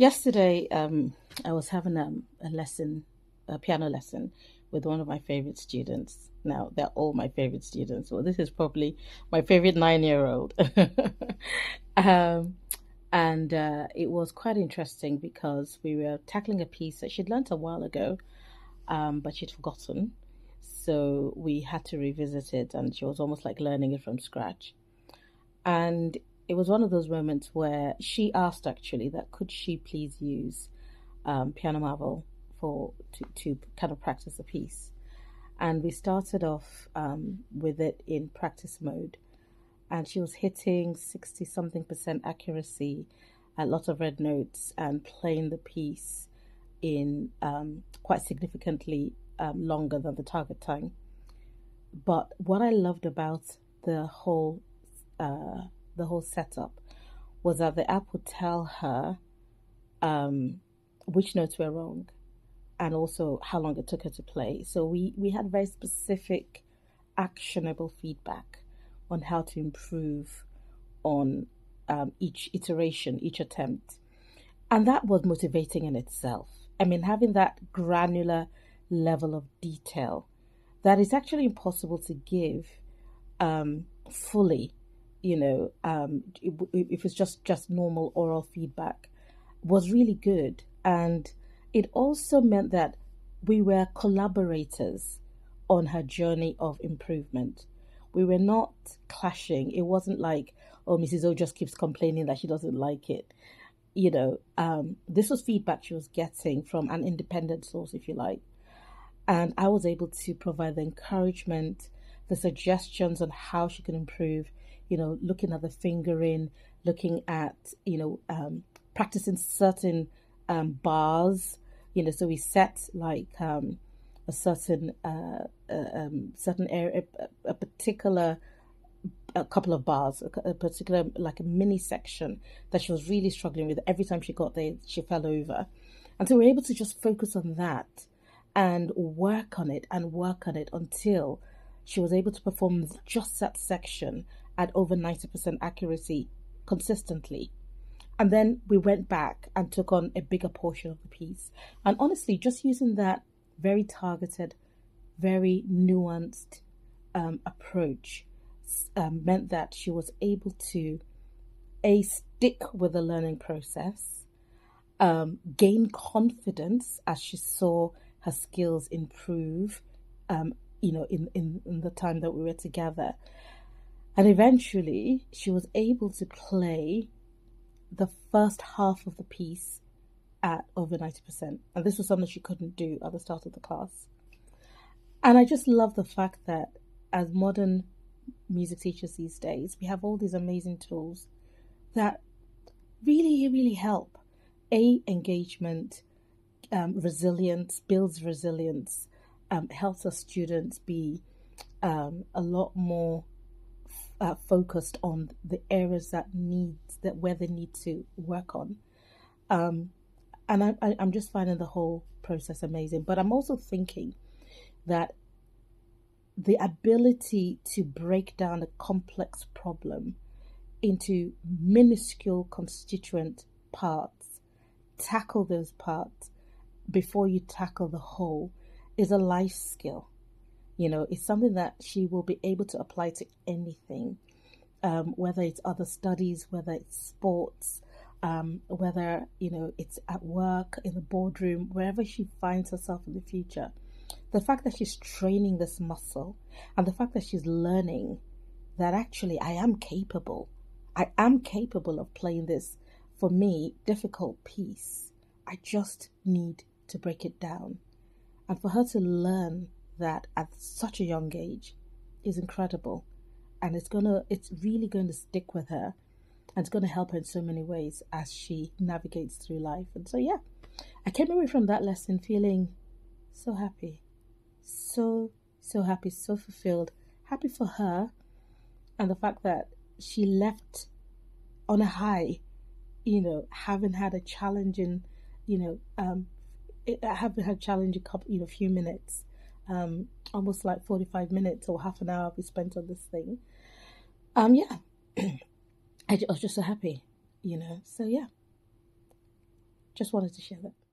Yesterday, I was having a piano lesson with one of my favorite students. Now, they're all my favorite students. Well, this is probably my favorite 9-year-old. um, and it was quite interesting because we were tackling a piece that she'd learnt a while ago, but she'd forgotten. So we had to revisit it, and she was almost like learning it from scratch. And it was one of those moments where she asked actually that could she please use Piano Marvel to kind of practice the piece. And we started off with it in practice mode, and she was hitting 60 something percent accuracy, a lot of red notes, and playing the piece in quite significantly longer than the target time. But what I loved about the whole uh, the whole setup was that the app would tell her um, which notes were wrong and also how long it took her to play. So we had very specific, actionable feedback on how to improve on each iteration, each attempt. And that was motivating in itself. I mean, having that granular level of detail that is actually impossible to give fully, if it's just normal oral feedback, was really good. And it also meant that we were collaborators on her journey of improvement. We were not clashing. It wasn't like, oh, Mrs. O just keeps complaining that she doesn't like it. This was feedback she was getting from an independent source, if you like. And I was able to provide the encouragement, the suggestions on how she can improve, looking at the fingering, looking at, practicing certain bars, so we set like certain area, a particular a couple of bars, a particular like a mini section that she was really struggling with. Every time she got there, she fell over. And so we were able to just focus on that and work on it until she was able to perform just that section at over 90% accuracy consistently. And then we went back and took on a bigger portion of the piece. And honestly, just using that very targeted, very nuanced approach meant that she was able to a stick with the learning process, gain confidence as she saw her skills improve, in the time that we were together. And eventually, she was able to play the first half of the piece at over 90%. And this was something she couldn't do at the start of the class. And I just love the fact that as modern music teachers these days, we have all these amazing tools that really, really help. Engagement, resilience, builds resilience, helps our students be a lot more focused on the areas that where they need to work on. Um, and I'm just finding the whole process amazing. But I'm also thinking that the ability to break down a complex problem into minuscule constituent parts, tackle those parts before you tackle the whole, is a life skill. It's something that she will be able to apply to anything, whether it's other studies, whether it's sports, whether, it's at work, in the boardroom, wherever she finds herself in the future. The fact that she's training this muscle and the fact that she's learning that actually I am capable of playing this, for me, difficult piece. I just need to break it down. And for her to learn that at such a young age is incredible. And it's really going to stick with her, and it's going to help her in so many ways as she navigates through life. And so, yeah, I came away from that lesson feeling so happy, so, so happy, so fulfilled, happy for her, and the fact that she left on a high, having had a challenging, you know, um, having had challenging couple, few minutes, almost like 45 minutes or half an hour we spent on this thing. Yeah, I was just so happy. So yeah, Just wanted to share that.